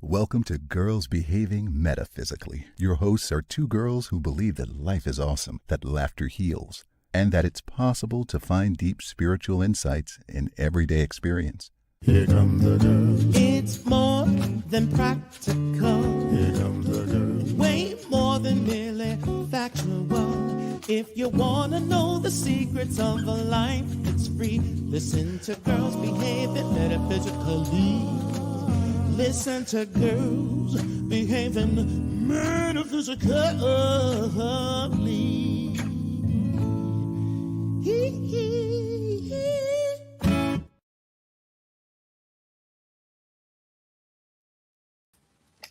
Welcome to Girls Behaving Metaphysically. Your hosts are two girls who believe that life is awesome, that laughter heals, and that it's possible to find deep spiritual insights in everyday experience. Here come the girls. It's more than practical. Here come the girls. Way more than merely factual. If you want to know the secrets of a life that's free, listen to Girls Behaving Metaphysically. Listen to Girls Behaving Metaphysically.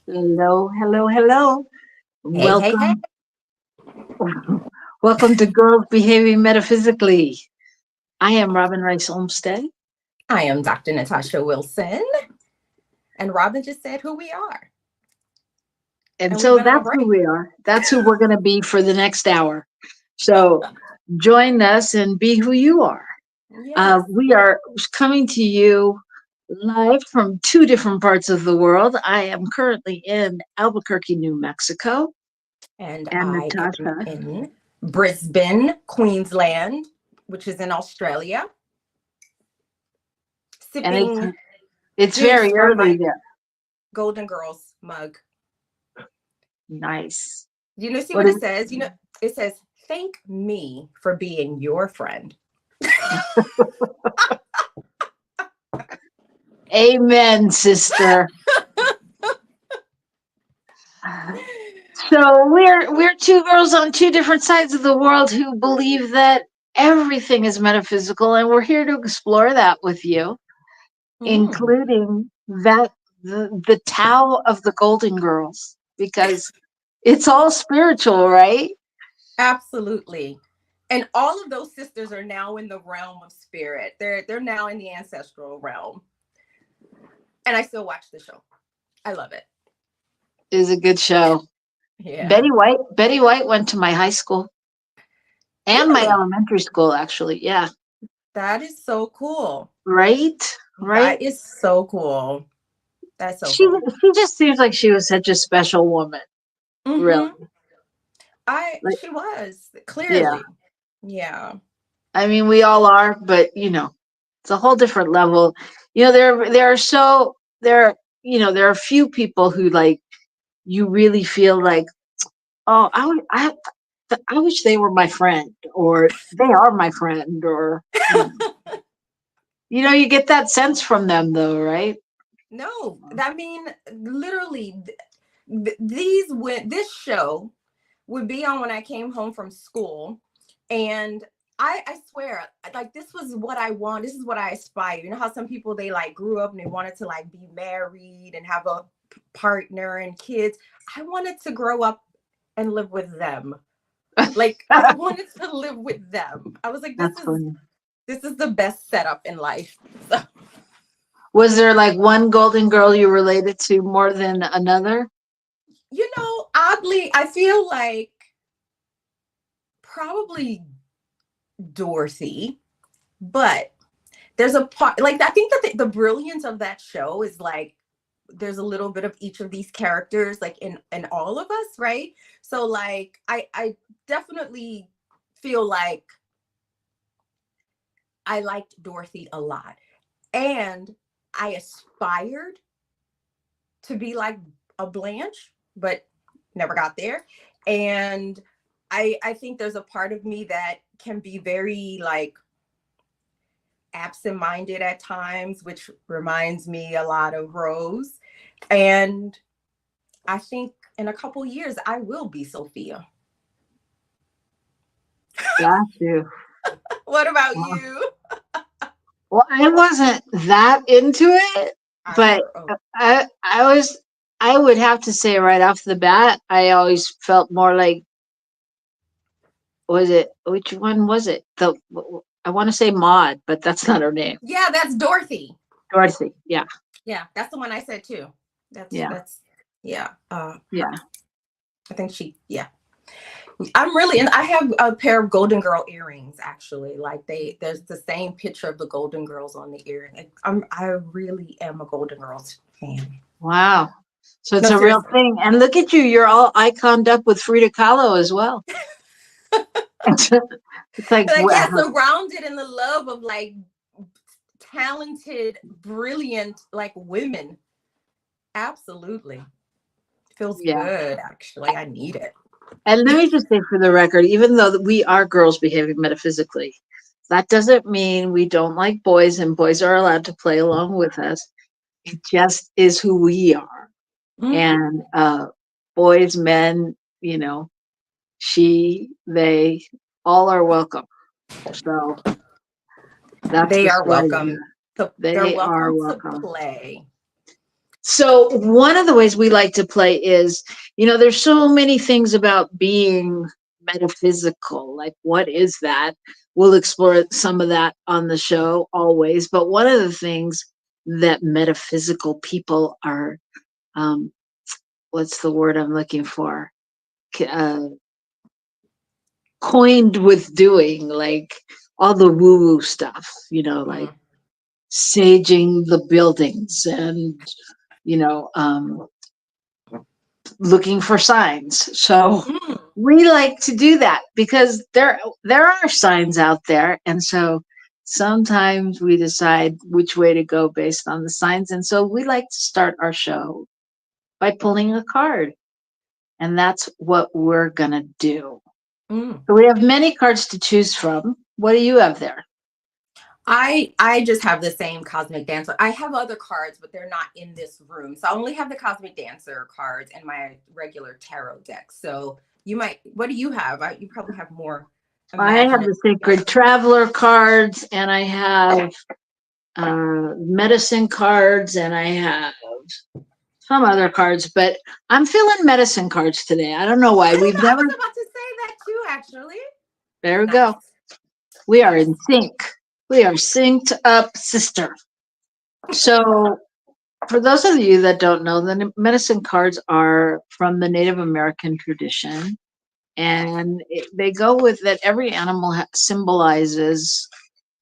Hello, hello, hello. Hey, Welcome. hey. Welcome to Girls Behaving Metaphysically. I am Robyn Olmstead. I am Dr. Natasha Wilson. And Robyn just said who we are. And so that's who we are. That's who we're going to be for the next hour. So join us and be who you are. Yes. We are coming to you live from two different parts of the world. I am currently in Albuquerque, New Mexico. And I Natasha am in Brisbane, Queensland, which is in Australia. Sipping and it's very early there. Golden Girls mug. Nice. You know, see what it says? You know, it says, thank me for being your friend. Amen, sister. So we're two girls on two different sides of the world who believe that everything is metaphysical, and we're here to explore that with you, including that the Tao of the Golden Girls, because it's all spiritual, right? Absolutely. And all of those sisters are now in the realm of spirit. They're now in the ancestral realm. And I still watch the show. I love it. It is a good show. Yeah. Betty White went to my high school and my elementary school, actually. Yeah. That is so cool. Right? That is so cool. That's so cool. She just seems like she was such a special woman. Mm-hmm. Really. She was, clearly. Yeah. I mean, we all are, but it's a whole different level. There are few people who like you really feel like, oh, I wish they were my friend, or they are my friend, or you get that sense from them, though, right? No, I mean, literally, this show would be on when I came home from school, and I swear, like, this was what I want. This is what I aspire. You know how some people, they like grew up and they wanted to like be married and have a partner and kids. I wanted to grow up and live with them. Like, I wanted to live with them. I was like, this is the best setup in life. So. Was there like one golden girl you related to more than another? Oddly, I feel like probably Dorothy, but there's a part, like, I think that the brilliance of that show is like there's a little bit of each of these characters, like in all of us, right? So like I definitely feel like I liked Dorothy a lot, and I aspired to be like a Blanche, but never got there. And I think there's a part of me that can be very like absent-minded at times, which reminds me a lot of Rose. And I think in a couple years, I will be Sophia. Got you. What about you? Well, I wasn't that into it, but I would have to say right off the bat, I always felt more like, which one was it? I want to say Maud, but that's not her name. Yeah, that's Dorothy. Dorothy, yeah. Yeah, that's the one I said too. I think I'm really, and I have a pair of Golden Girl earrings, actually. Like there's the same picture of the Golden Girls on the earring. I really am a Golden Girls fan. Wow. So it's No, a real seriously. thing. And look at you, you're all iconed up with Frida Kahlo as well. It's like, Like, yeah, wow. surrounded in the love of like talented, brilliant, like women. Absolutely. Feels Yeah. good, actually. I need it. And let me just say for the record, even though we are girls behaving metaphysically, that doesn't mean we don't like boys and boys are allowed to play along with us. It just is who we are. Mhm. And boys, men, you know, she, they, all are welcome. So that's They the are story welcome. here. They're They are welcome to welcome. play. So one of the ways we like to play is, there's so many things about being metaphysical. Like, what is that? We'll explore some of that on the show always. But one of the things that metaphysical people are, what's the word I'm looking for? Uh, coined with doing, like all the woo-woo stuff, like Mm. saging the buildings and, you know, um, looking for signs. So Mm. we like to do that because there are signs out there, and so sometimes we decide which way to go based on the signs. And so we like to start our show by pulling a card, and that's what we're gonna do. Mm. So we have many cards to choose from. What do you have there? I just have the same Cosmic Dancer. I have other cards, but they're not in this room. So I only have the Cosmic Dancer cards and my regular tarot deck. So what do you have? You probably have more I have imaginative. the Sacred Traveler cards, and I have medicine cards, and I have some other cards, but I'm feeling medicine cards today. I don't know why. I We've don't know. I never, was about to say that too, actually. there we Nice. go. We are Nice. in sync. We are synced up, sister. So, for those of you that don't know, the medicine cards are from the Native American tradition, and they go with that every animal symbolizes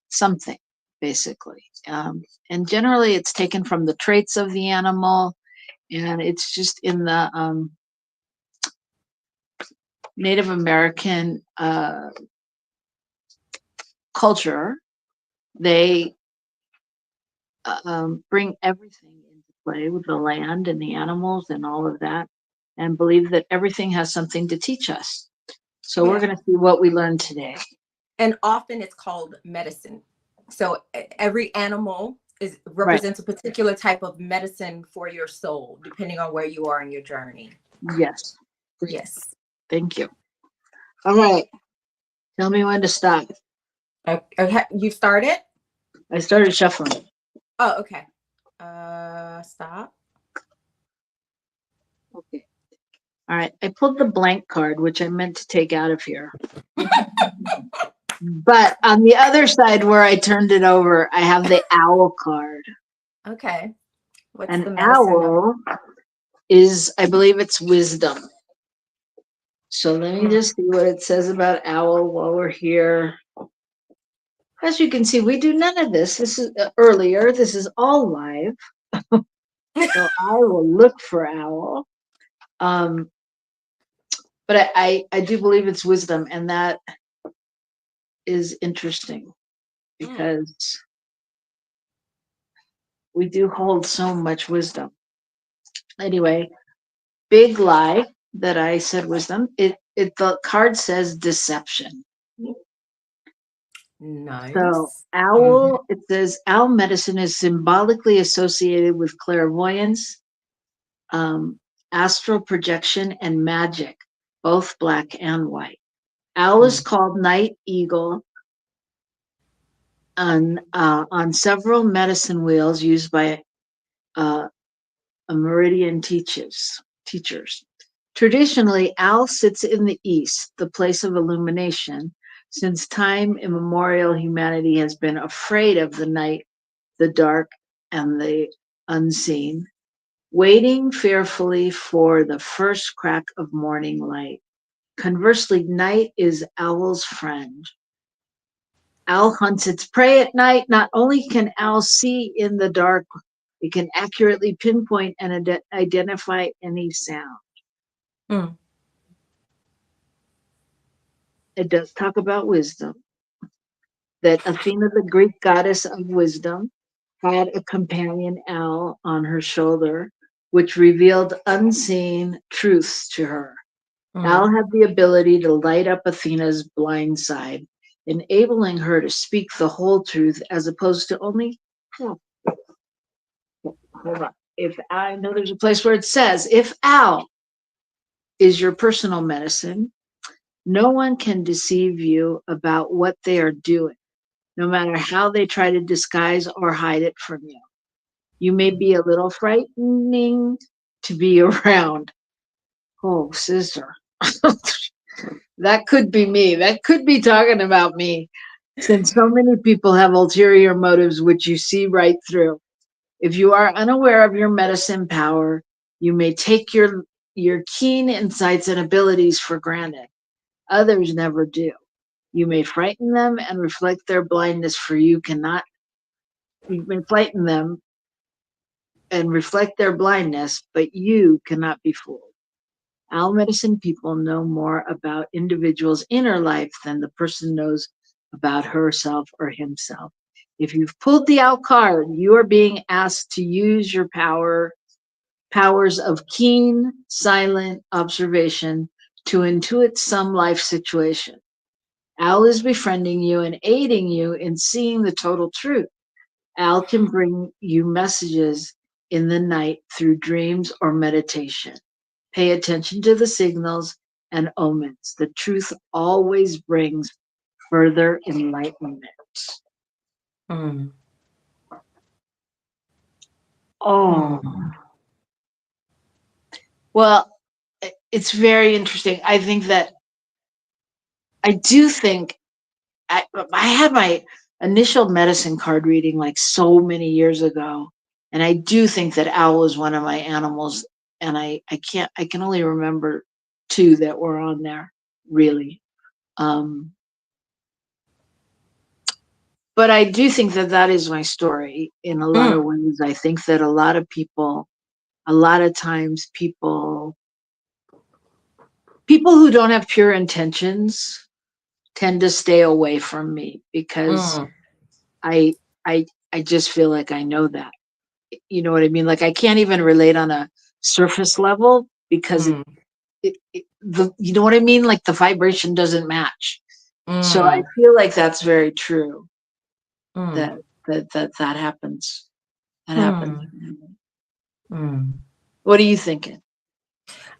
something, basically. And generally, it's taken from the traits of the animal, and it's just in the Native American culture, they bring everything into play with the land and the animals and all of that, and believe that everything has something to teach us. So we're Yeah. going to see what we learned today. And often it's called medicine. So every animal Right. represents a particular type of medicine for your soul, depending on where you are in your journey. Yes. Yes. Thank you. All right. Tell me when to stop. Okay. You started? I started shuffling. Oh, okay. Stop. Okay. All right. I pulled the blank card, which I meant to take out of here. But on the other side where I turned it over, I have the owl card. Okay. What's An the medicine of? owl is, I believe it's wisdom. So let me just see what it says about owl while we're here. As you can see, we do none of this. This is earlier. This is all live. So I will look for owl. But I do believe it's wisdom, and that is interesting because we do hold so much wisdom. Anyway, big lie that I said wisdom. The card says deception. So Nice. owl, it says owl medicine is symbolically associated with clairvoyance, astral projection, and magic, both black and white. Owl is called night eagle on several medicine wheels used by meridian teachers. Traditionally, owl sits in the east, the place of illumination. Since time immemorial, humanity has been afraid of the night, the dark, and the unseen, waiting fearfully for the first crack of morning light. Conversely, night is owl's friend. Owl hunts its prey at night. Not only can owls see in the dark It can accurately pinpoint and identify any sound. Mm. It does talk about wisdom, that Athena, the Greek goddess of wisdom, had a companion owl on her shoulder, which revealed unseen truths to her. Al Mm. had the ability to light up Athena's blind side, enabling her to speak the whole truth as opposed to only half. Hold on. If I know there's a place where it says, if Al is your personal medicine, no one can deceive you about what they are doing, no matter how they try to disguise or hide it from you. You may be a little frightening to be around. Oh, sister. That could be me. That could be talking about me. Since so many people have ulterior motives which you see right through. If you are unaware of your medicine power, you may take your keen insights and abilities for granted. Others never do. You may frighten them and reflect their blindness, for you cannot. You may frighten them and reflect their blindness, but you cannot be fooled. Owl medicine people know more about individuals' inner life than the person knows about herself or himself. If you've pulled the owl card, you are being asked to use your powers of keen, silent observation to intuit some life situation. Owl is befriending you and aiding you in seeing the total truth. Owl can bring you messages in the night through dreams or meditation. Pay attention to the signals and omens. The truth always brings further enlightenment. Mm. Oh, well, it's very interesting. I think that I do think I had my initial medicine card reading like so many years ago, and I do think that owl is one of my animals, and I can only remember two that were on there, really. But I do think that that is my story in a lot of Mm. ways. I think that a lot of people, a lot of times people who don't have pure intentions tend to stay away from me because Mm. I I just feel like I know that. You know what I mean? Like I can't even relate on a surface level because Mm. you know what I mean? Like the vibration doesn't match. So I Mm. feel like that's very true that Mm. that happens. That happens. Mm. Mm. What are you thinking?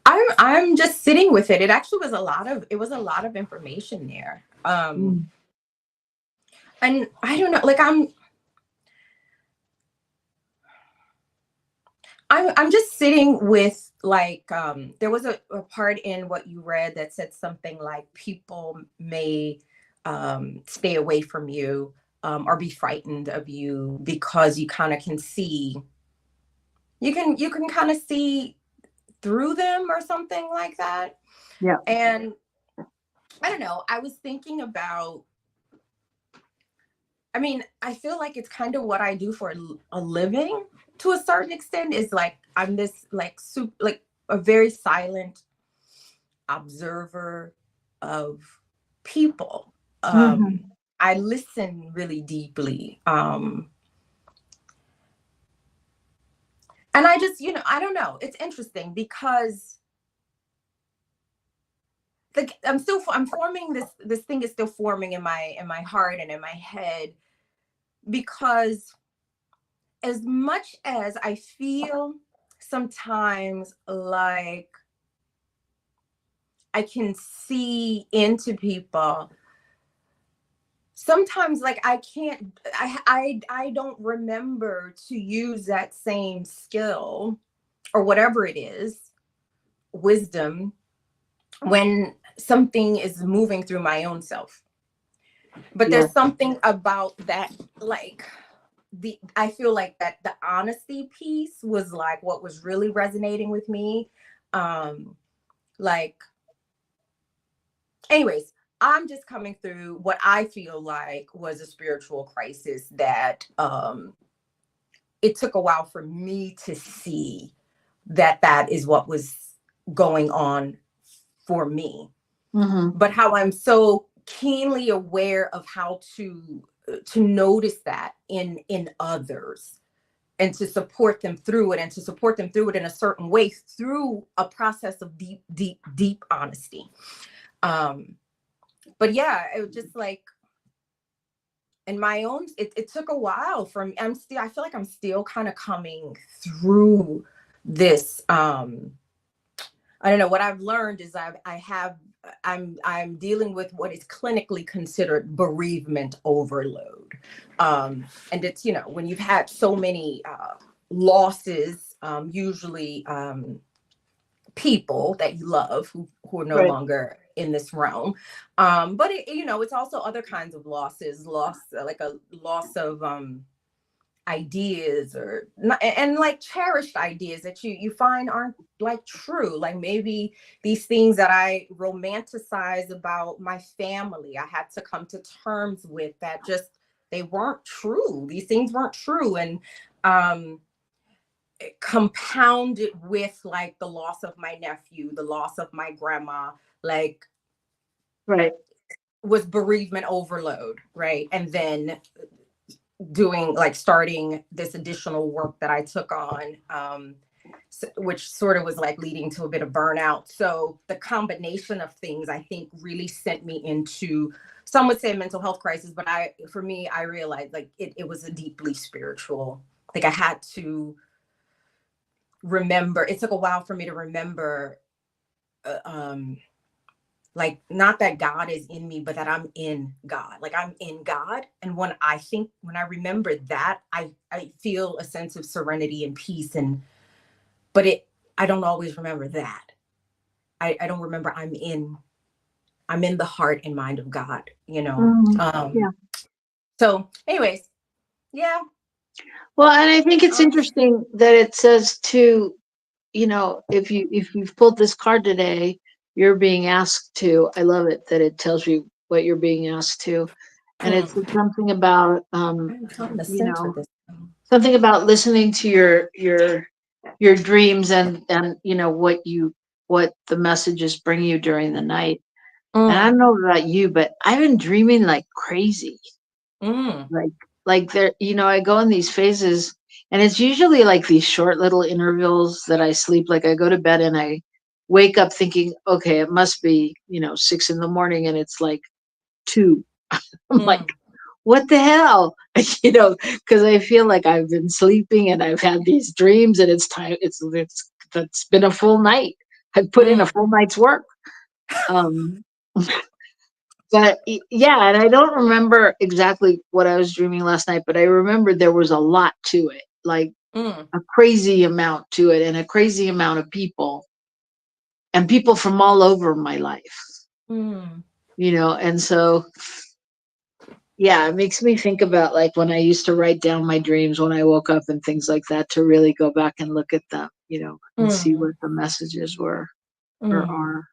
I'm just sitting with it. It actually was a lot of information there. Mm, And I don't know, like I'm just sitting with like there was a part in what you read that said something like people may stay away from you or be frightened of you because you kind of can see you can kind of see through them or something like that. yeah. And I don't know, I was thinking about, I mean, I feel like it's kind of what I do for a living to a certain extent, is like I'm this like like a very silent observer of people. Mhm. I listen really deeply. And I just, I don't know. It's interesting because like I'm forming this thing is still forming in my heart and in my head, because as much as I feel sometimes like I can see into people, sometimes like I can't, I don't remember to use that same skill or whatever it is, wisdom, when something is moving through my own self. But Yeah. there's something about that, like I feel like that the honesty piece was like what was really resonating with me. Like, anyways, I'm just coming through what I feel like was a spiritual crisis that it took a while for me to see that that is what was going on for me. But how I'm so keenly aware of how to notice that in others, and to support them through it, and to support them through it in a certain way, through a process of deep honesty. But yeah, it was just like, in my own, it took a while for me. I feel like I'm still kind of coming through this. I don't know, what I've learned is I'm dealing with what is clinically considered bereavement overload. And it's, when you've had so many losses, usually people that you love who are no longer in this realm. But it's also other kinds of losses, like a loss of ideas, or and like cherished ideas that you find aren't like true. Like maybe these things that I romanticize about my family, I had to come to terms with that just they weren't true. These things weren't true. And compounded with like the loss of my nephew, the loss of my grandma, like was bereavement overload, right? And then starting this additional work that I took on, which sort of was like leading to a bit of burnout. So the combination of things, I think, really sent me into, some would say, a mental health crisis, but for me, I realized like it was a deeply spiritual. Like I had to remember. It took a while for me to remember, like, not that God is in me, but that I'm in God. Like I'm in God. And when I remember that, I feel a sense of serenity and peace. But I don't always remember that. I don't remember I'm in the heart and mind of God, So anyways, yeah. Well, and I think it's interesting that it says to, if you've pulled this card today, you're being asked to. I love it that it tells you what you're being asked to, and it's something about something about listening to your dreams, and what the messages bring you during the night. And I don't know about you, but I've been dreaming like crazy. Like there, I go in these phases, and it's usually like these short little intervals that I sleep. Like I go to bed and I wake up thinking, okay, it must be, 6 a.m, and it's like 2. I'm like, what the hell? Because I feel like I've been sleeping and I've had these dreams, and it's time. It's been a full night. I've put in a full night's work. But yeah, and I don't remember exactly what I was dreaming last night, but I remember there was a lot to it, like a crazy amount to it, and a crazy amount of people, and people from all over my life, and so, yeah, it makes me think about like when I used to write down my dreams when I woke up and things like that, to really go back and look at them, and see what the messages were or are.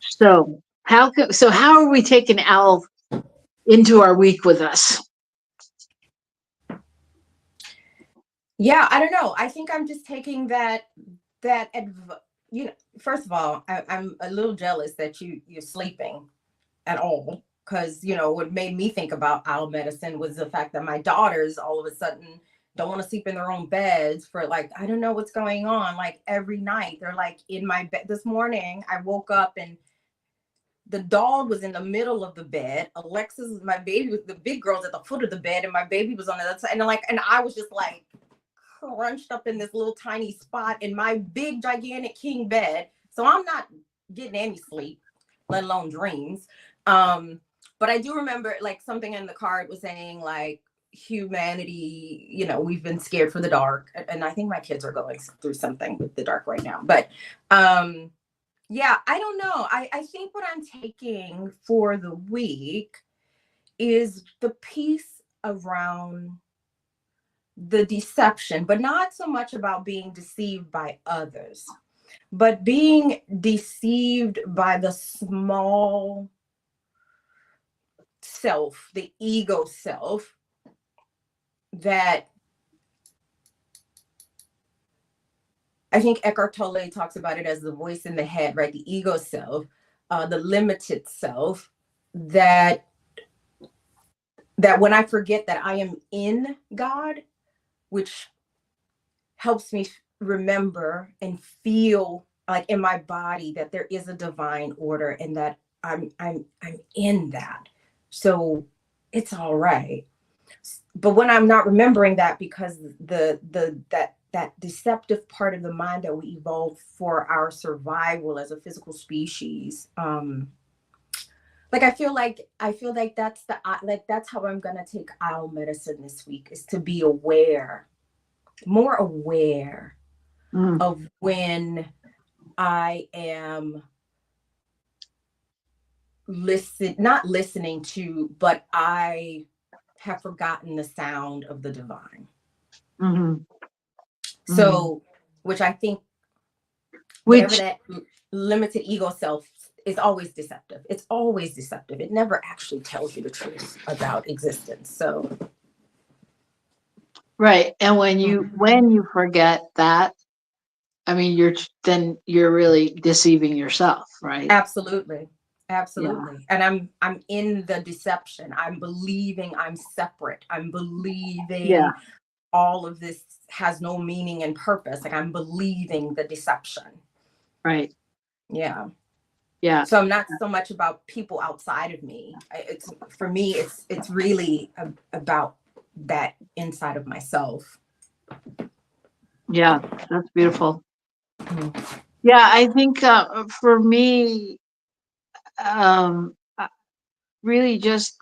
So how are we taking Al into our week with us? Yeah, I don't know. I think I'm just taking that first of all, I'm a little jealous that you're sleeping at all, because what made me think about owl medicine was the fact that my daughters all of a sudden don't want to sleep in their own beds for, like, I don't know what's going on. Like every night they're like in my bed. This morning I woke up and the dog was in the middle of the bed. Alexis, my baby, the big girl's at the foot of the bed, and my baby was on the other side. And I was just like crunched up in this little tiny spot in my big gigantic king bed. So I'm not getting any sleep, let alone dreams. But I do remember like something in the card was saying like humanity, we've been scared for the dark. And I think my kids are going through something with the dark right now. But yeah, I don't know. I think what I'm taking for the week is the piece around the deception, but not so much about being deceived by others, but being deceived by the small self, the ego self, that I think Eckhart Tolle talks about it as the voice in the head, right? The ego self, the limited self, that when I forget that I am in God, which helps me remember and feel like in my body that there is a divine order and that I'm in that. So it's all right. But when I'm not remembering that, because that deceptive part of the mind that we evolved for our survival as a physical species, like I feel like that's that's how I'm gonna take owl medicine this week, is to be more aware of when I am not listening to, but I have forgotten the sound of the divine. So, which I think, whatever that limited ego self is always deceptive. It's always deceptive. It never actually tells you the truth about existence. So, right. And when you forget that, I mean, you're really deceiving yourself, right? absolutely. Yeah. And I'm in the deception. I'm believing I'm separate. I'm believing Yeah. all of this has no meaning and purpose. Like, I'm believing the deception. Right. Yeah. Yeah. So I'm not so much about people outside of me. For me, it's really about that inside of myself. Yeah, that's beautiful. Yeah, I think for me, really just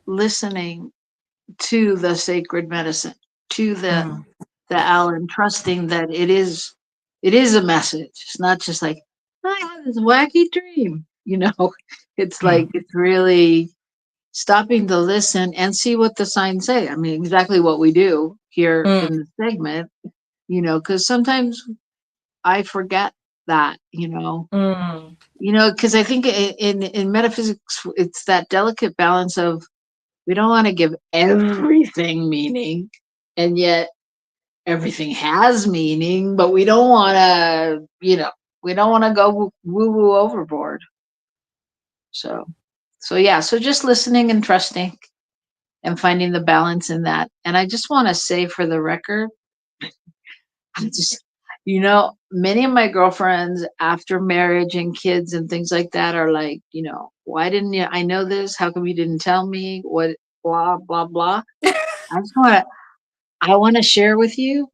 listening to the sacred medicine, to the Alan, trusting that it is a message. It's not just like, I had this wacky dream, it's like, it's really stopping to listen and see what the signs say. I mean, exactly what we do here in the segment, because sometimes I forget that, because I think in metaphysics, it's that delicate balance of, we don't want to give everything meaning, and yet everything has meaning, but we don't want to, we don't want to go woo-woo overboard. So yeah, so just listening and trusting and finding the balance in that. And I just want to say, for the record, I just, many of my girlfriends after marriage and kids and things like that are like, why didn't you, I know this, how come you didn't tell me, what, blah, blah, blah. I want to share with you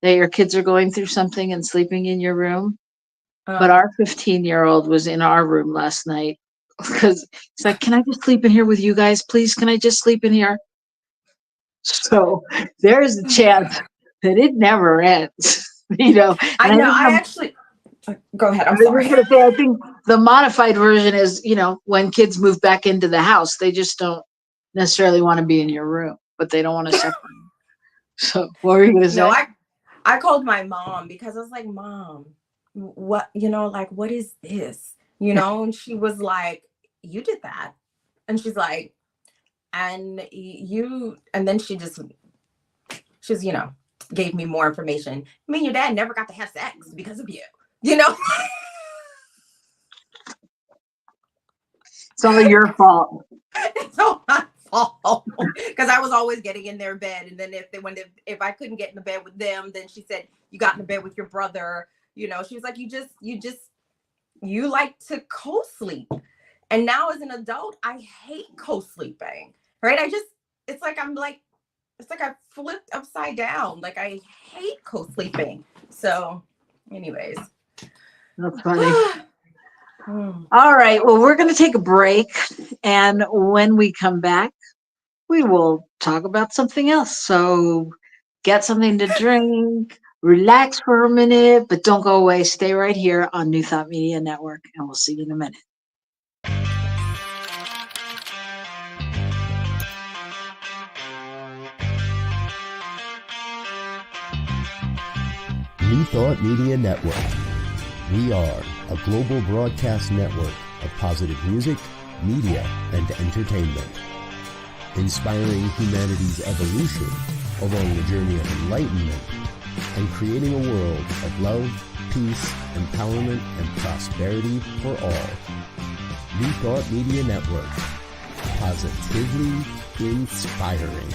that your kids are going through something and sleeping in your room. But our 15-year-old was in our room last night because it's like, can I just sleep in here with you guys, please? Can I just sleep in here? So there's a chance that it never ends, I know. I actually, go ahead. I'm sorry. I think the modified version is, when kids move back into the house, they just don't necessarily want to be in your room, but they don't want to separate. So what were you going to say? No, I called my mom because I was like, Mom, what, what is this? And she was like, you did that. And she's like, and then she's, gave me more information. Me and your dad never got to have sex because of you, It's all your fault. It's all my fault because I was always getting in their bed, and then if I couldn't get in the bed with them, then she said, you got in the bed with your brother. She was like, you like to co-sleep. And now as an adult, I hate co-sleeping, right? It's like I flipped upside down. Like, I hate co-sleeping. So anyways. That's funny. All right. Well, we're going to take a break. And when we come back, we will talk about something else. So get something to drink, relax for a minute, but don't go away. Stay right here on New Thought Media Network, and we'll see you in a minute. New Thought Media Network. We are a global broadcast network of positive music, media, and entertainment. inspiring humanity's evolution along the journey of enlightenment, and creating a world of love, peace, empowerment, and prosperity for all. New Thought Media Network. Positively inspiring.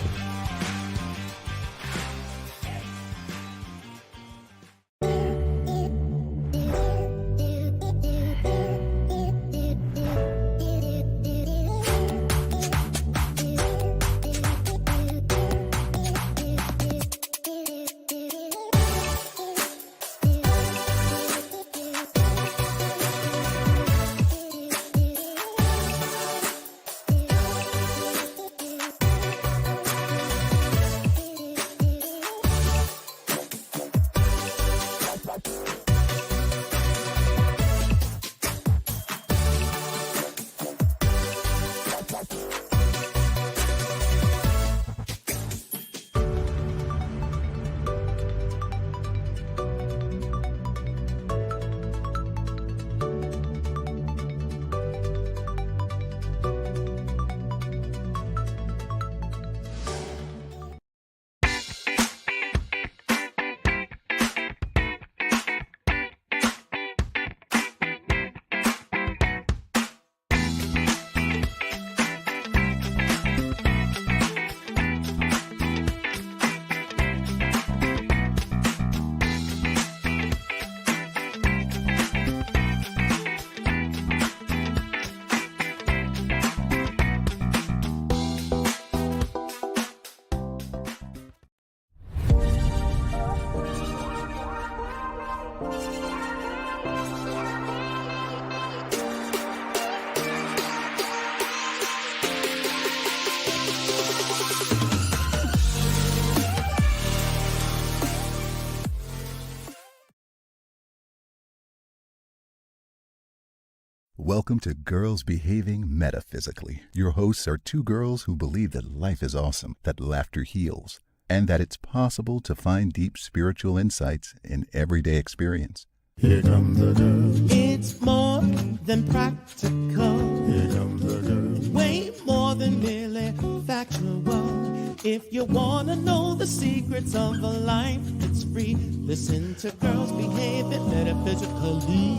Welcome to Girls Behaving Metaphysically. Your hosts are two girls who believe that life is awesome, that laughter heals, and that it's possible to find deep spiritual insights in everyday experience. Here come the girls. It's more than practical. Here come the girls. Way more than merely factual. If you wanna know the secrets of a life that's free, listen to Girls Behaving Metaphysically.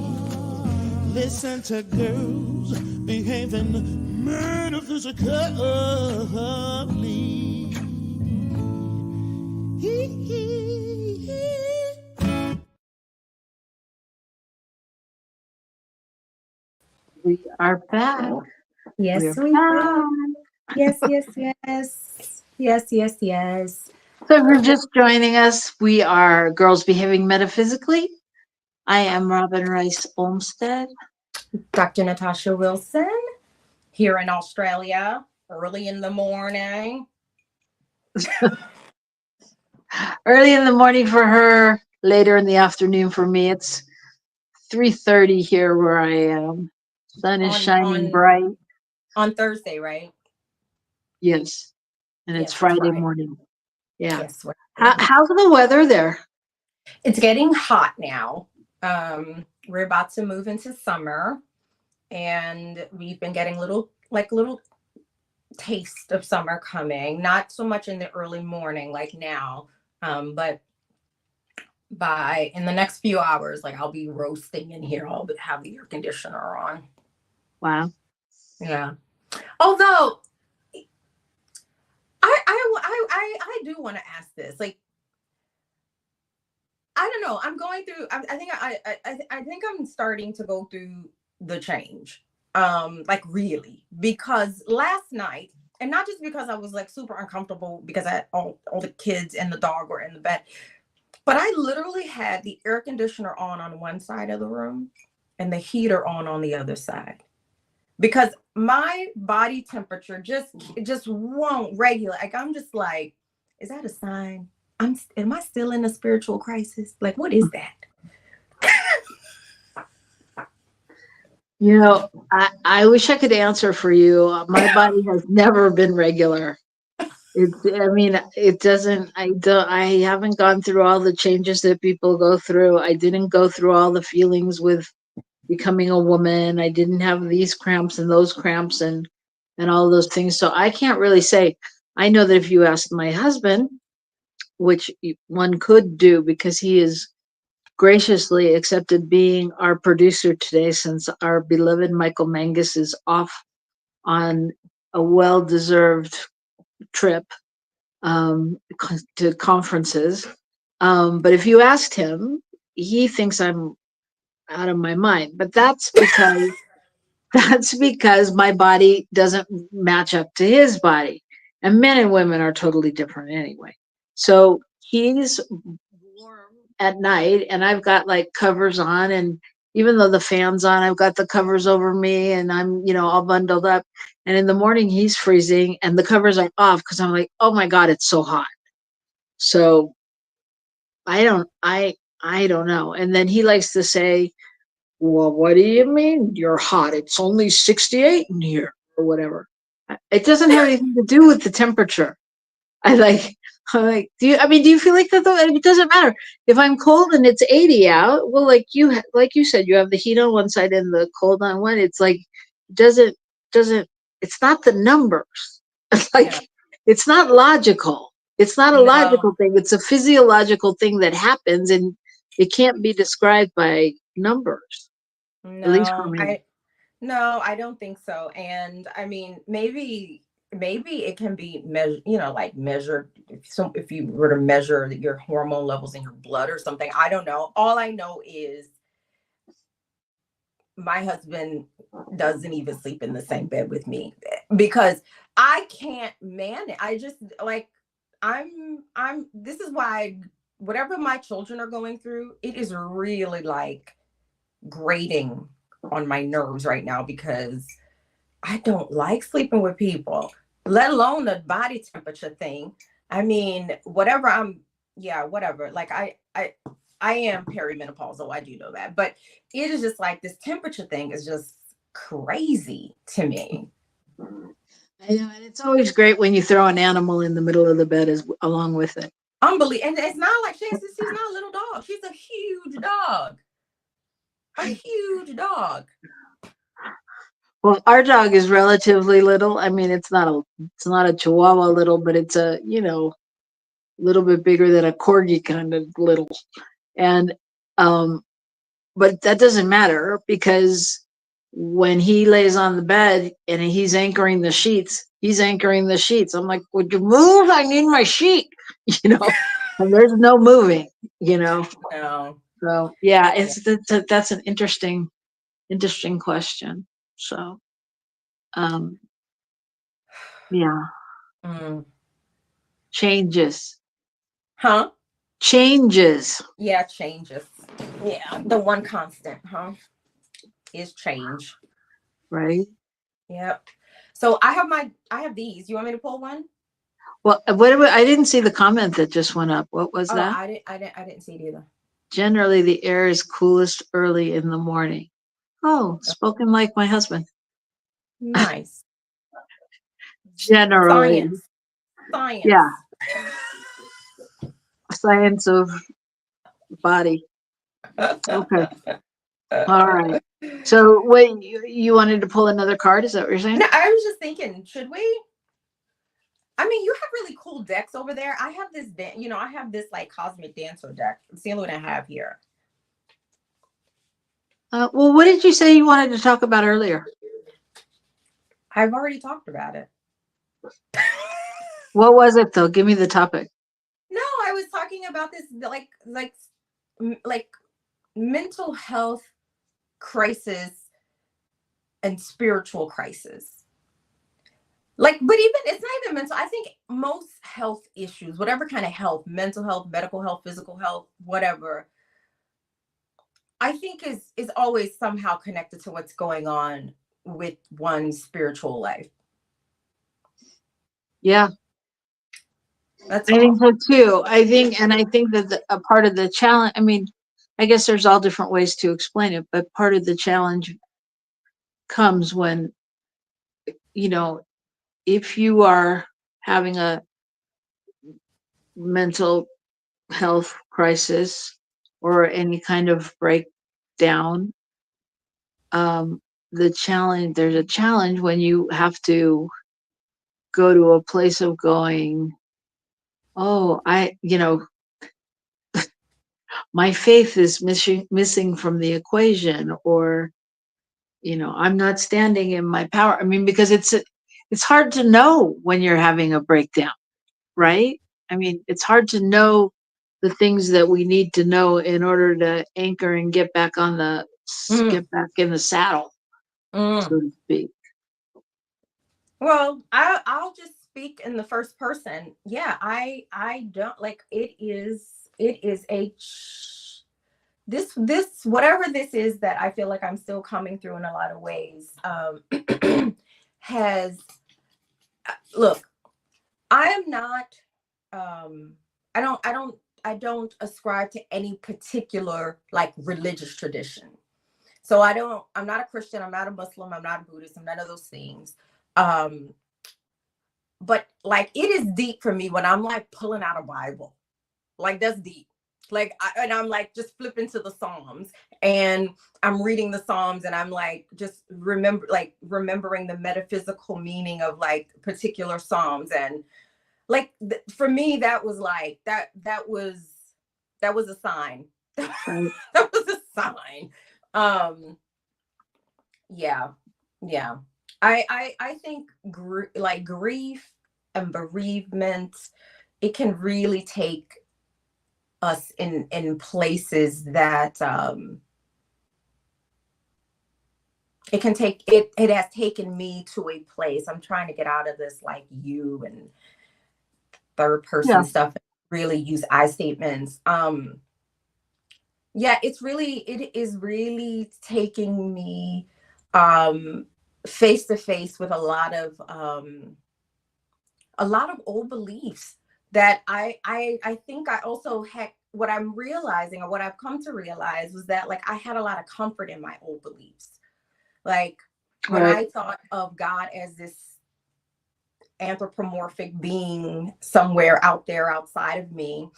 Listen to Girls Behaving Metaphysically. We are back. Yes, We're we back. are. Yes, yes, yes. Yes, yes, yes. So if you're just joining us, we are Girls Behaving Metaphysically. I am Robyn Rice Olmstead. Dr. Natasha Wilson here in Australia, early in the morning. Early in the morning for her, later in the afternoon for me. It's 3:30 here where I am. Sun is shining bright. On Thursday, right? Yes. And Yes, it's it's Friday Friday. morning. Yeah. Yes. How's the weather there? It's getting hot now. We're about to move into summer, and we've been getting little taste of summer coming. Not so much in the early morning like now, but in the next few hours, like I'll be roasting in here. I'll have the air conditioner on. Wow. Yeah. Although I do want to ask this. Like, I don't know. I'm going through. I think I'm starting to go through the change. Like really, because last night, and not just because I was like super uncomfortable because I had all the kids and the dog were in the bed, but I literally had the air conditioner on one side of the room and the heater on the other side, because my body temperature just won't regulate. Like I'm just like, is that a sign? Am I still in a spiritual crisis? Like, what is that? You know, I wish I could answer for you. My body has never been regular. It doesn't, I haven't gone through all the changes that people go through. I didn't go through all the feelings with becoming a woman. I didn't have these cramps and those cramps. And and all those things. So I can't really say. I know that if you asked my husband, which one could do because he is graciously accepted being our producer today, since our beloved Michael Mangus is off on a well-deserved trip to conferences. But if you asked him, he thinks I'm out of my mind. But that's because my body doesn't match up to his body. And men and women are totally different anyway. So he's warm at night, and I've got like covers on, and even though the fan's on, I've got the covers over me, and I'm, all bundled up. And in the morning he's freezing and the covers are off because I'm like, oh my God, it's so hot. So I don't know. And then he likes to say, well, what do you mean you're hot? It's only 68 in here or whatever. It doesn't have anything to do with the temperature. I like, do you feel like that though? It doesn't matter. If I'm cold and it's 80 out, well, like you said, you have the heat on one side and the cold on one. It's like, doesn't, it's not the numbers. It's like, Yeah. it's not logical. It's not a No, logical thing. It's a physiological thing that happens, and it can't be described by numbers, at least for no, me. I don't think so. And I mean, maybe it can be measured, like measured. If you were to measure your hormone levels in your blood or something, I don't know. All I know is my husband doesn't even sleep in the same bed with me because I can't manage. I just like this is why whatever my children are going through, it is really like grating on my nerves right now because I don't like sleeping with people, let alone the body temperature thing. I mean, whatever. Like I am perimenopausal. I do know that, but it is just like this temperature thing is just crazy to me. I know, and it's always great when you throw an animal in the middle of the bed along with it. Unbelievable. And it's not like she's not a little dog. She's a huge dog. A huge dog. Well, our dog is relatively little. I mean, it's not a Chihuahua little, but it's a little bit bigger than a corgi kind of little. And but that doesn't matter because when he lays on the bed and he's anchoring the sheets, I'm like, would you move? I need my sheet, and there's no moving, No. So yeah, that's an interesting question. So yeah, Mm. changes. Huh? Changes. Yeah, changes. Yeah, the one constant, huh? Is change. Right. Yep. So I have these. You want me to pull one? Well, I didn't see the comment that just went up. What was Oh, that? I didn't see it either. Generally, the air is coolest early in the morning. Oh, spoken like my husband. Nice. Generally. Science. Science. Yeah. Science of body. Okay. All right. So wait, you wanted to pull another card? Is that what you're saying? No, I was just thinking, should we? I mean, you have really cool decks over there. I have this, I have this like cosmic dancer deck. It's the only one I have here. Well, what did you say you wanted to talk about earlier? I've already talked about it. What was it though? Give me the topic. No, I was talking about this like mental health crisis and spiritual crisis. But even it's not even mental. I think most health issues, whatever kind of health, mental health, medical health, physical health, whatever, I think is always somehow connected to what's going on with one's spiritual life. Yeah. That's I all. think so too. I think that a part of the challenge, I mean, I guess there's all different ways to explain it, but part of the challenge comes when, if you are having a mental health crisis or any kind of breakdown, there's a challenge when you have to go to a place of going, oh, my faith is missing from the equation, or, I'm not standing in my power. I mean, because it's hard to know when you're having a breakdown, right? I mean, it's hard to know the things that we need to know in order to anchor and get back Mm, get back in the saddle, mm. so to speak. Well, I'll just speak in the first person. Yeah, I don't like it is this whatever this is that I feel like I'm still coming through in a lot of ways. Has look, I am not I don't ascribe to any particular like religious tradition. So I'm not a Christian, I'm not a Muslim, I'm not a Buddhist, I'm none of those things. Um but like it is deep for me when I'm like pulling out a Bible. Like that's deep. Like and I'm like just flipping to the Psalms and I'm reading the Psalms and I'm like just remembering the metaphysical meaning of like particular Psalms. And like for me that was like that was a sign. Right. That was a sign. Um yeah. Yeah. I think like grief and bereavement, it can really take us in places that it can take it has taken me to a place. I'm trying to get out of this like you and third Yeah. person stuff, really use I statements. Yeah, it is really taking me face to face with a lot of old beliefs that I think I also had. What I'm realizing, or what I've come to realize, was that like I had a lot of comfort in my old beliefs. Like when Right. I thought of God as this anthropomorphic being somewhere out there outside of me,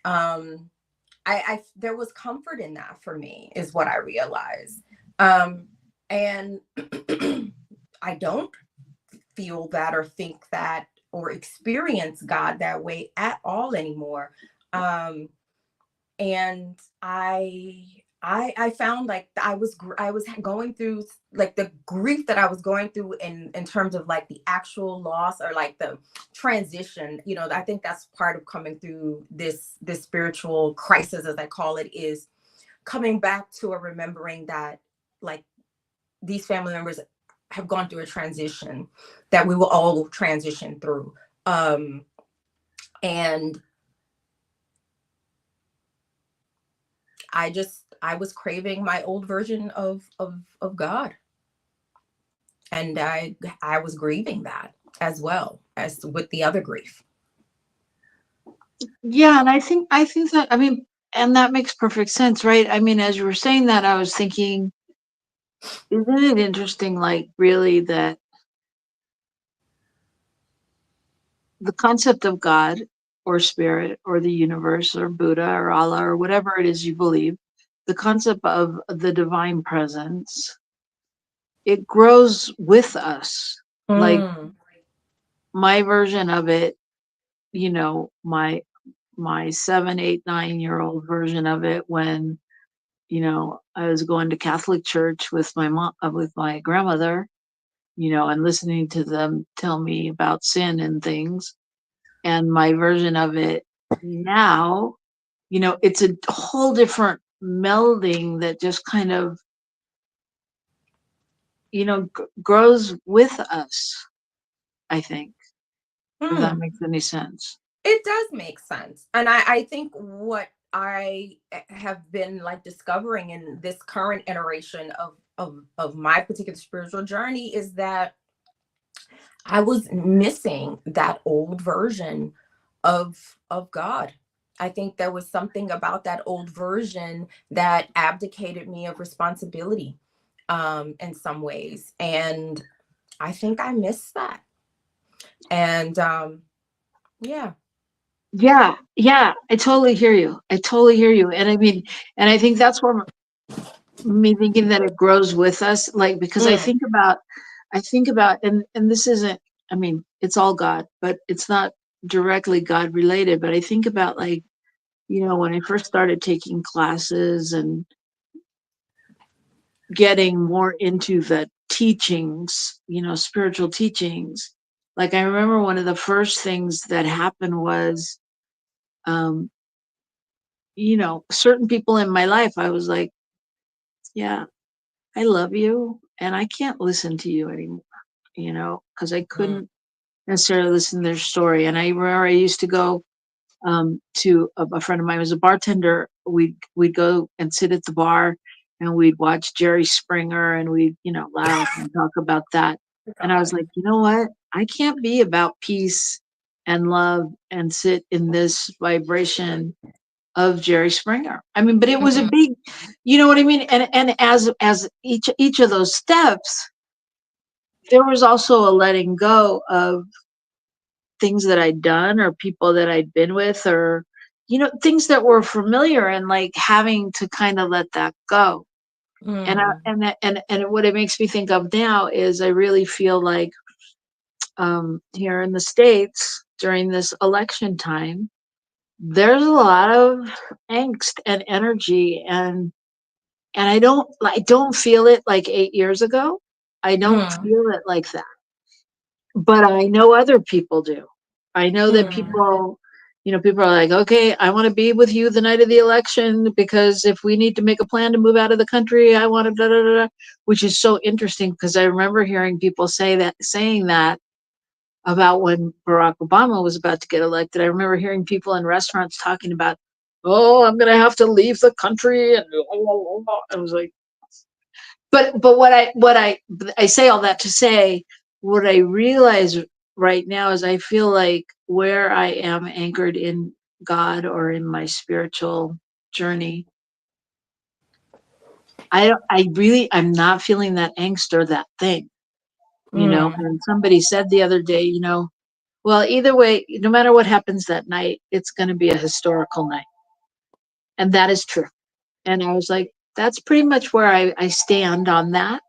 I there was comfort in that for me, is what I realized. And I don't feel that or think that or experience God that way at all anymore. And I found like I was going through like the grief that I was going through in terms of like the actual loss or like the transition. You know, I think that's part of coming through this spiritual crisis, as I call it, is coming back to a remembering that like these family members have gone through a transition that we will all transition through. And I was craving my old version of God. And I was grieving that as well as with the other grief. Yeah, and I think that, I mean, and that makes perfect sense, right? I mean, as you were saying that, I was thinking, isn't it interesting, like, really, that the concept of God or spirit or the universe or Buddha or Allah or whatever it is you believe, the concept of the divine presence, it grows with us. Like Mm, my version of it, my 7, 8, 9-year-old version of it, when I was going to Catholic church with my mom, with my grandmother, and listening to them tell me about sin and things. And my version of it now, it's a whole different melding that just kind of, grows with us, I think, if that mm. makes any sense. It does make sense. And I think what I have been like discovering in this current iteration of my particular spiritual journey is that I was missing that old version of God. I think there was something about that old version that abdicated me of responsibility in some ways. And I think I missed that. And yeah. Yeah, I totally hear you. I totally hear you. And I mean, and I think that's where me thinking that it grows with us, like, because I think about, and this isn't, I mean, it's all God, but it's not directly God related. But I think about, like, when I first started taking classes and getting more into the teachings, spiritual teachings. Like, I remember one of the first things that happened was, um, certain people in my life, I was like, yeah, I love you, and I can't listen to you anymore, because I Mm. couldn't necessarily listen to their story. And I remember I used to go to a friend of mine who was a bartender. We'd go and sit at the bar, and we'd watch Jerry Springer, and we'd laugh and talk about that. And I was God. like, you know what? I can't be about peace and love and sit in this vibration of Jerry Springer. I mean, but it was a Mhm. big, you know what I mean? And as each of those steps, there was also a letting go of things that I'd done or people that I'd been with, or things that were familiar, and like having to kind of let that go. And I, Mm. and what it makes me think of now is I really feel like here in the States during this election time, there's a lot of angst and energy, and I don't feel it like 8 years ago. I don't Mm. feel it like that. But I know other people do. I know that Mm. people are like, okay, I want to be with you the night of the election, because if we need to make a plan to move out of the country, I want to da da da, da," which is so interesting, because I remember hearing people saying that about when Barack Obama was about to get elected. I remember hearing people in restaurants talking about, oh, I'm gonna have to leave the country, and I was like, but what I say all that to say, what I realize right now is I feel like where I am anchored in God or in my spiritual journey, I'm not feeling that angst or that thing, Mm. and somebody said the other day, well, either way, no matter what happens that night, it's going to be a historical night. And that is true. And I was like, that's pretty much where I stand on that,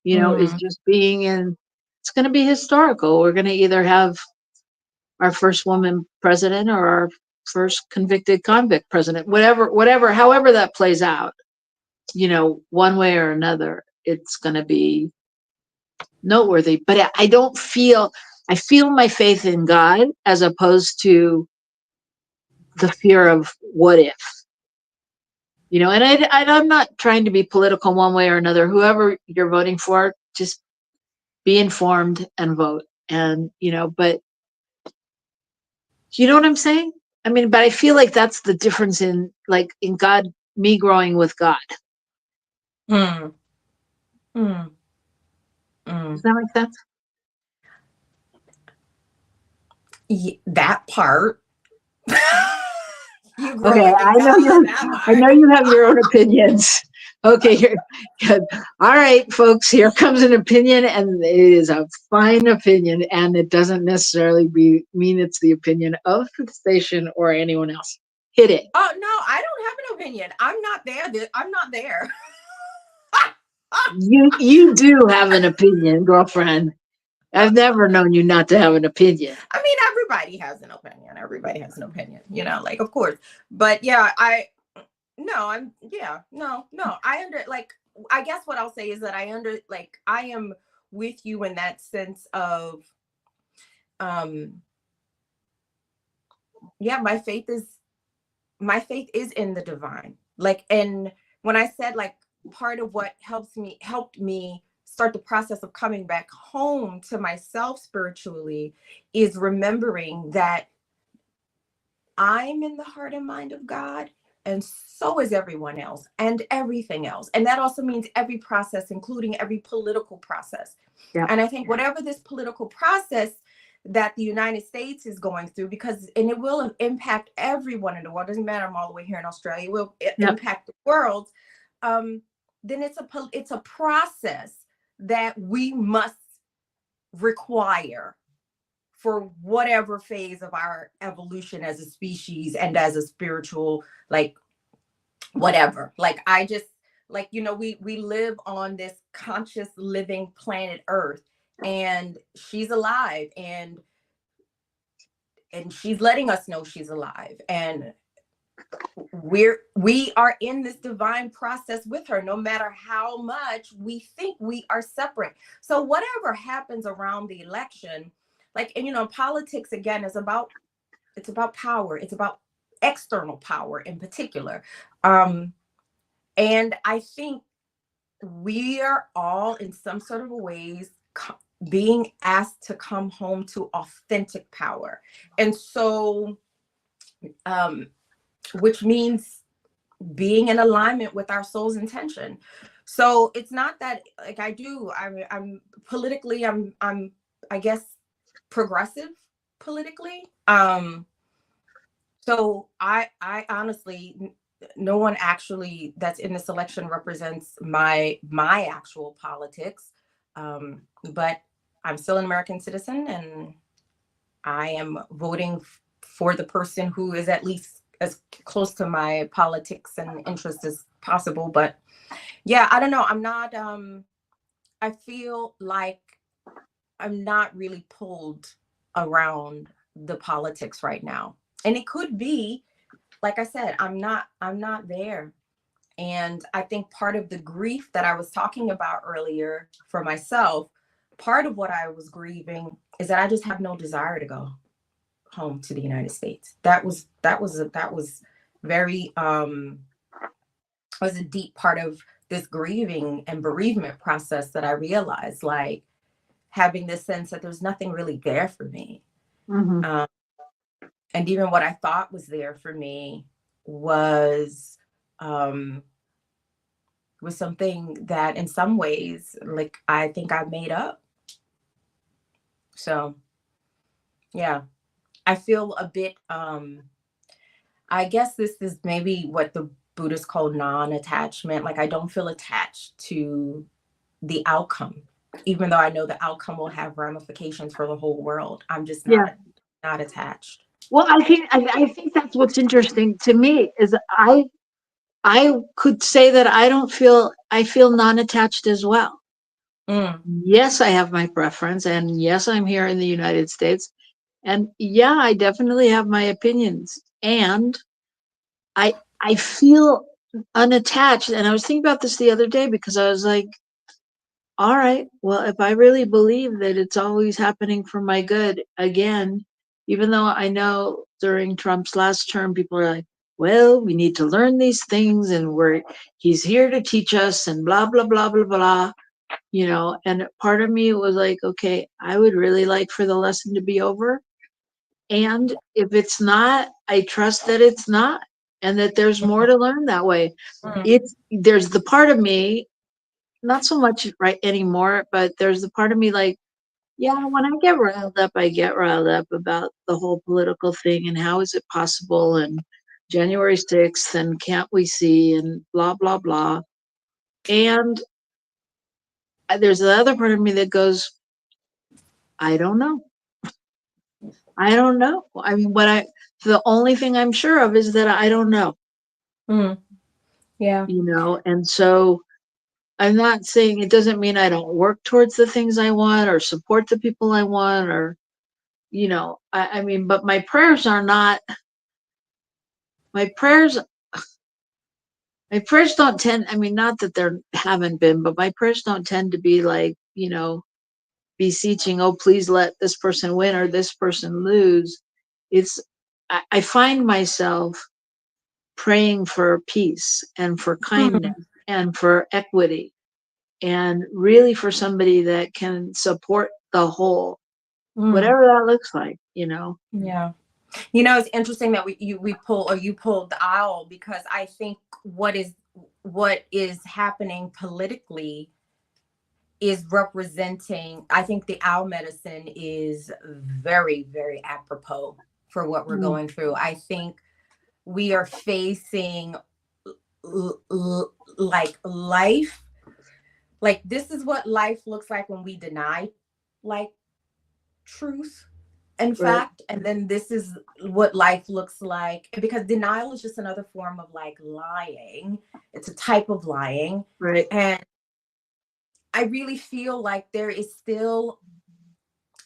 is Mm. just being in, it's going to be historical. We're going to either have our first woman president or our first convicted convict president, however that plays out, one way or another, it's going to be noteworthy. But I feel my faith in God as opposed to the fear of what if, I'm not trying to be political one way or another. Whoever you're voting for, just be informed and vote. And, but you know what I'm saying? I mean, but I feel like that's the difference in God, me growing with God. Mm. Mm. Mm. Does that make sense? That part. You Okay, growing in God, that I know part. you have your own opinions. Okay, here, good. All right, folks, here comes an opinion, and it is a fine opinion, and it doesn't necessarily mean it's the opinion of the station or anyone else. Hit it. Oh no, I don't have an opinion. I'm not there. I'm not there. You do have an opinion, girlfriend. I've never known you not to have an opinion. I mean, everybody has an opinion. Everybody has an opinion, like, of course. But yeah, no. I guess what I'll say is that I am with you in that sense of, yeah, my faith is in the divine. Like, and when I said, like, part of what helped me start the process of coming back home to myself spiritually is remembering that I'm in the heart and mind of God, and so is everyone else and everything else. And that also means every process, including every political process. Yeah. And I think whatever this political process that the United States is going through, and it will impact everyone in the world, doesn't matter, I'm all the way here in Australia, it will impact the world. Then it's a process that we must require for whatever phase of our evolution as a species and as a spiritual, like, whatever. Like, I just, like, you know, we live on this conscious living planet Earth, and she's alive, and she's letting us know she's alive, and we are in this divine process with her, no matter how much we think we are separate. So whatever happens around the election, like, and you know, politics again is about, it's about power, it's about external power in particular. And I think we are all in some sort of ways being asked to come home to authentic power. And so which means being in alignment with our soul's intention. So it's not that, like, I'm politically, I'm I guess progressive politically. So I honestly, no one actually that's in this election represents my actual politics. But I'm still an American citizen, and I am voting for the person who is at least as close to my politics and interests as possible. But yeah, I don't know. I'm not, I feel like I'm not really pulled around the politics right now. And it could be, like I said, I'm not there. And I think part of the grief that I was talking about earlier for myself, part of what I was grieving is that I just have no desire to go home to the United States. That was very was a deep part of this grieving and bereavement process, that I realized, like, having this sense that there's nothing really there for me. Mm-hmm. And even what I thought was there for me was something that in some ways, like, I think I made up. So yeah, I feel a bit, I guess this is maybe what the Buddhists call non-attachment. Like, I don't feel attached to the outcome, even though I know the outcome will have ramifications for the whole world. I'm just not attached. Well, I think that's what's interesting to me is I could say that I feel non-attached as well. Mm. Yes, I have my preference, and yes, I'm here in the United States, and yeah, I definitely have my opinions, and I feel unattached. And I was thinking about this the other day because I was like, all right, well, if I really believe that it's always happening for my good, again, even though I know during Trump's last term, people are like, well, we need to learn these things, and he's here to teach us, and blah, blah, blah, blah, blah, and part of me was like, okay, I would really like for the lesson to be over. And if it's not, I trust that it's not, and that there's more to learn that way. Mm. There's the part of me, not so much right anymore, but there's the part of me like, yeah, when I get riled up, I get riled up about the whole political thing and how is it possible, and January 6th, and can't we see, and blah, blah, blah. And there's the other part of me that goes, I don't know. I don't know. I mean, the only thing I'm sure of is that I don't know. Mm. Yeah. And so I'm not saying it doesn't mean I don't work towards the things I want or support the people I want, or, I mean, but my prayers are not, my prayers don't tend, I mean, not that there haven't been, but my prayers don't tend to be like, beseeching, oh, please let this person win or this person lose. I find myself praying for peace and for kindness Mm. and for equity, and really for somebody that can support the whole, Mm. whatever that looks like. Yeah. You know, it's interesting that you pulled the owl, because I think what is happening politically is representing, I think the owl medicine is very, very apropos for what we're going through. I think we are facing like life, like this is what life looks like when we deny, like, truth. in Right. fact, and then this is what life looks like, because denial is just another form of like lying. It's a type of lying. Right. And I really feel like there is still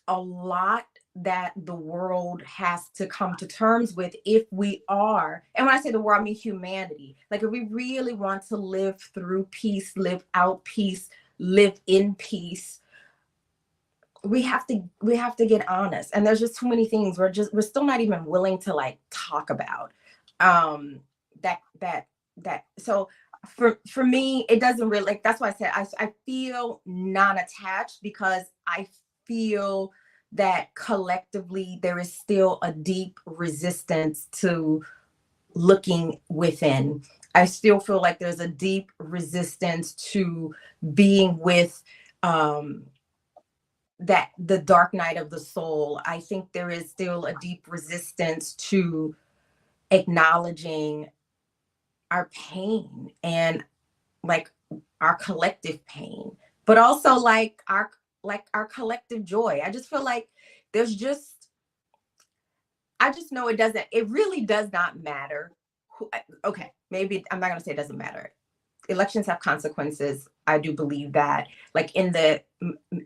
a lot that the world has to come to terms with if we are, and when I say the world, I mean humanity. Like if we really want to live through peace, live out peace, live in peace, we have to get honest. And there's just too many things we're still not even willing to like talk about. That so for me, it doesn't really, like, that's why I said I feel non-attached, because I feel that collectively there is still a deep resistance to looking within. I still feel like there's a deep resistance to being with that the dark night of the soul. I think there is still a deep resistance to acknowledging our pain, and like our collective pain, but also like our collective joy. I just feel like there's just, I just know it really does not matter who, okay, maybe I'm not going to say it doesn't matter. Elections have consequences. I do believe that, like in the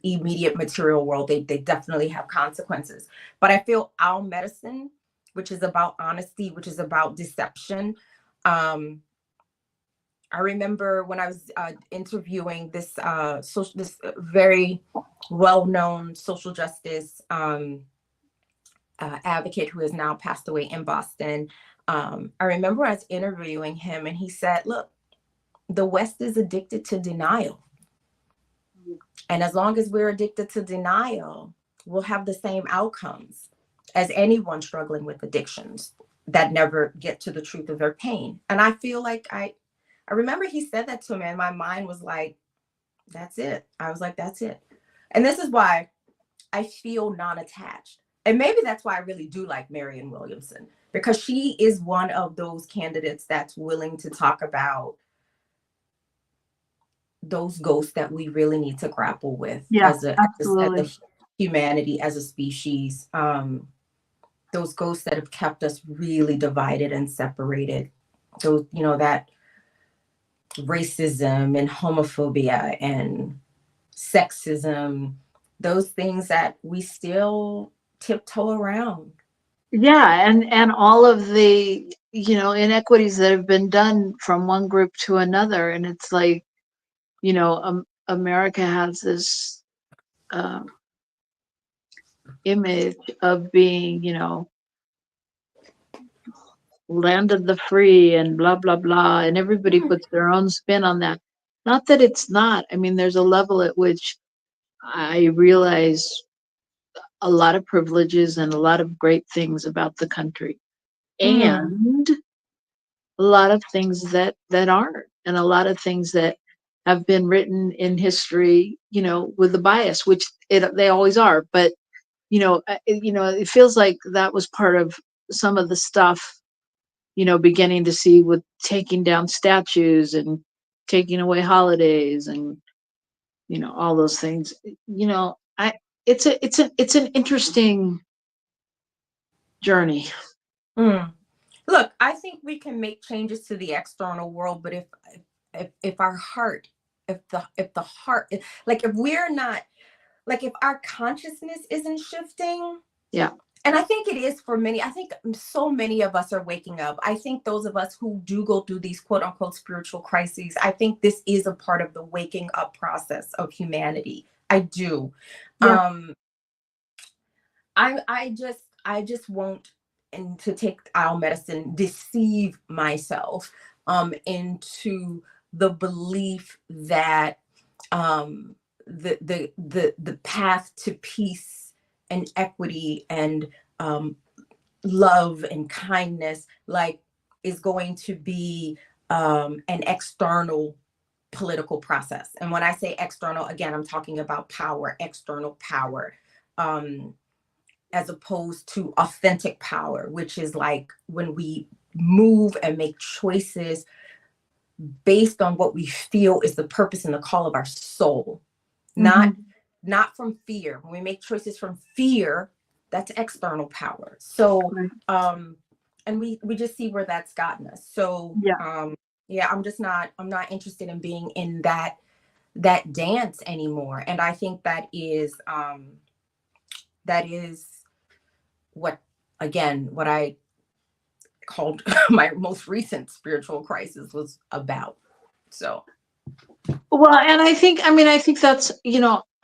immediate material world, they definitely have consequences. But I feel our medicine, which is about honesty, which is about deception. I remember when I was interviewing this very well-known social justice advocate who has now passed away in Boston. I remember I was interviewing him, and he said, "Look, the West is addicted to denial. And as long as we're addicted to denial, we'll have the same outcomes as anyone struggling with addictions that never get to the truth of their pain." And I feel like I remember he said that to me, and my mind was like, that's it. I was like, that's it. And this is why I feel non-attached. And maybe that's why I really do like Marianne Williamson, because she is one of those candidates that's willing to talk about those ghosts that we really need to grapple with as a humanity, as a species. Those ghosts that have kept us really divided and separated. Those, that racism and homophobia and sexism, those things that we still tiptoe around. Yeah, and all of the inequities that have been done from one group to another, and it's like America has this image of being land of the free and blah blah blah, and everybody puts their own spin on that. Not that it's not. I mean, there's a level at which I realize a lot of privileges and a lot of great things about the country, and a lot of things that aren't, and a lot of things that have been written in history, with the bias, which they always are. But it feels like that was part of some of the stuff, beginning to see with taking down statues and taking away holidays and all those things. It's an interesting journey. Look, I think we can make changes to the external world, but if our heart, if the heart, like if we're not, like if our consciousness isn't shifting. Yeah. And I think it is for many. I think so many of us are waking up. I think those of us who do go through these quote unquote spiritual crises, I think this is a part of the waking up process of humanity. I do. Yeah. I just won't, and to take our medicine, deceive myself into the belief that the path to peace and equity and love and kindness, like, is going to be an external political process. And when I say external, again, I'm talking about power, external power, as opposed to authentic power, which is like when we move and make choices based on what we feel is the purpose and the call of our soul, not from fear. When we make choices from fear, that's external power. So Right. and we just see where that's gotten us. So Yeah. yeah, I'm not interested in being in that dance anymore. And I think that is what, again, what I called my most recent spiritual crisis was about. So Well, and I think that's,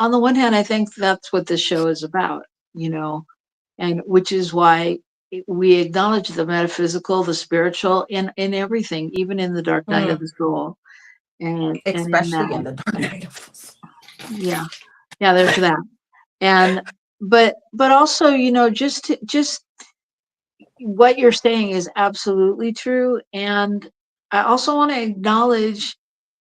on the one hand, I think that's what this show is about, you know, and which is why we acknowledge the metaphysical, the spiritual in everything, even in the dark night of mm, the soul. And in especially in that, the dark night of the soul. yeah, yeah, there's that. And but also, just what you're saying is absolutely true. And I also want to acknowledge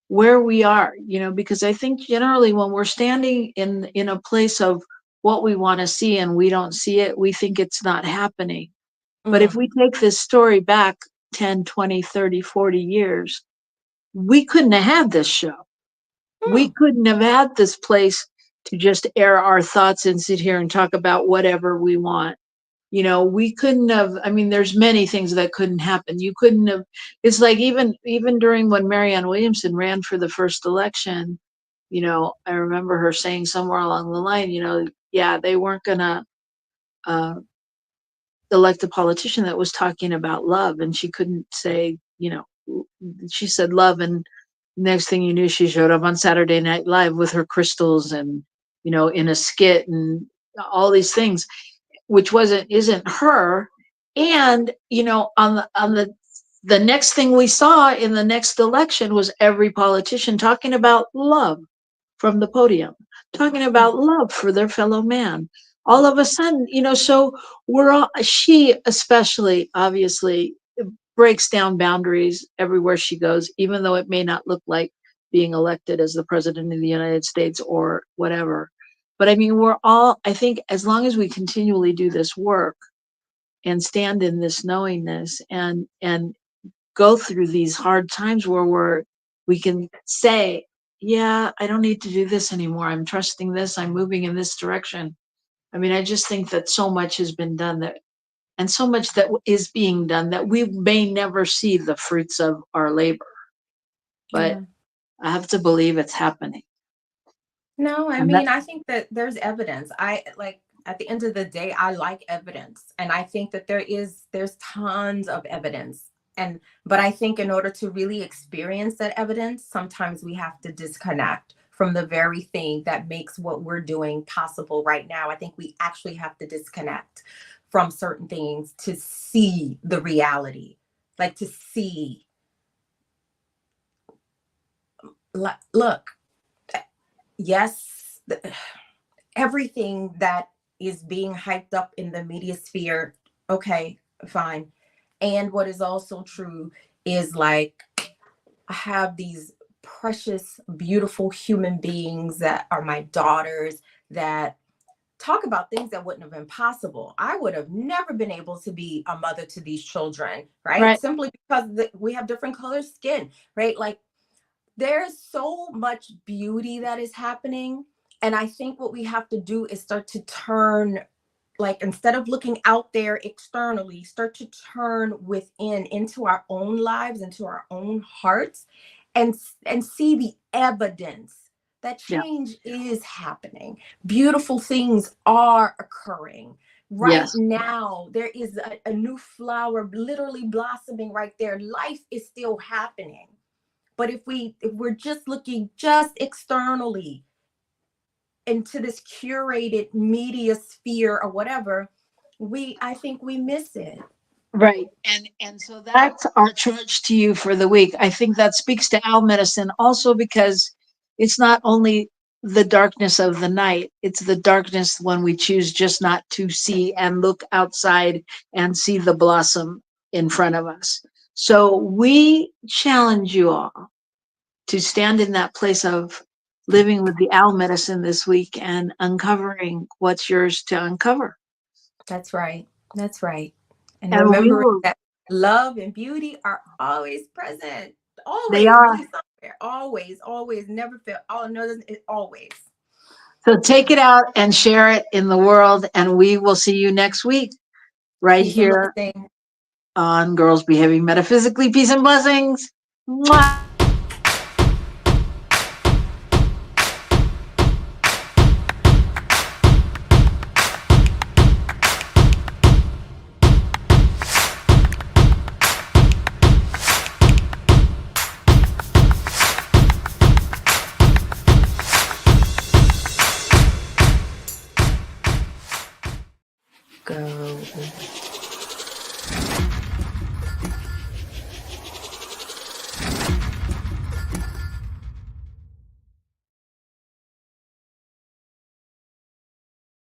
where we are, because I think generally when we're standing in a place of what we want to see and we don't see it, we think it's not happening. But if Mm, we take this story back 10, 20, 30, 40 years, we couldn't have had this show. We mm, couldn't have had this place to just air our thoughts and sit here and talk about whatever we want. We couldn't have, there's many things that couldn't happen. You couldn't have, it's like even during when Marianne Williamson ran for the first election, I remember her saying somewhere along the line, yeah, they weren't gonna uh, elect a politician that was talking about love, and she couldn't say, she said love, and next thing you knew, she showed up on Saturday Night Live with her crystals and, in a skit and all these things, which isn't her. And, on the next thing we saw in the next election was every politician talking about love from the podium, talking mm. about love for their fellow man. All of a sudden, so she especially obviously breaks down boundaries everywhere she goes, even though it may not look like being elected as the president of the United States or whatever. But I think as long as we continually do this work and stand in this knowingness and go through these hard times where we can say, yeah, I don't need to do this anymore. I'm trusting this. I'm moving in this direction. I just think that so much has been done and so much that is being done that we may never see the fruits of our labor, but Yeah. I have to believe it's happening. No, I And that, mean, I think that there's evidence. I like, at the end of the day, I like evidence. And I think that there's tons of evidence. But I think in order to really experience that evidence, sometimes we have to disconnect from the very thing that makes what we're doing possible right now. I think we actually have to disconnect from certain things to see the reality, like to see, look, yes, everything that is being hyped up in the media sphere, okay, fine. And what is also true is, like, I have these precious, beautiful human beings that are my daughters that talk about things that wouldn't have been possible. I would have never been able to be a mother to these children, right? right. Simply because we have different color skin, right? Like, there's so much beauty that is happening. And I think what we have to do is start to turn, like, instead of looking out there externally, start to turn within into our own lives, into our own hearts, and see the evidence that Yeah. change is happening. Beautiful things are occurring. Right Yes. now, there is a new flower literally blossoming right there. Life is still happening. But if we're just looking just externally into this curated media sphere or whatever, I think we miss it. Right. And so that's our charge to you for the week. I think that speaks to our medicine also because it's not only the darkness of the night, it's the darkness when we choose just not to see and look outside and see the blossom in front of us. So we challenge you all to stand in that place of living with the owl medicine this week and uncovering what's yours to uncover. That's right. That's right. And And we remembering will, that love and beauty are always present. they Always, are. really somewhere. Always, always, never feel. Oh no, it always. So take it out and share it in the world, and we will see you next week right Peace and here blessings. on Girls Behaving Metaphysically. Peace and blessings. Mwah. Go.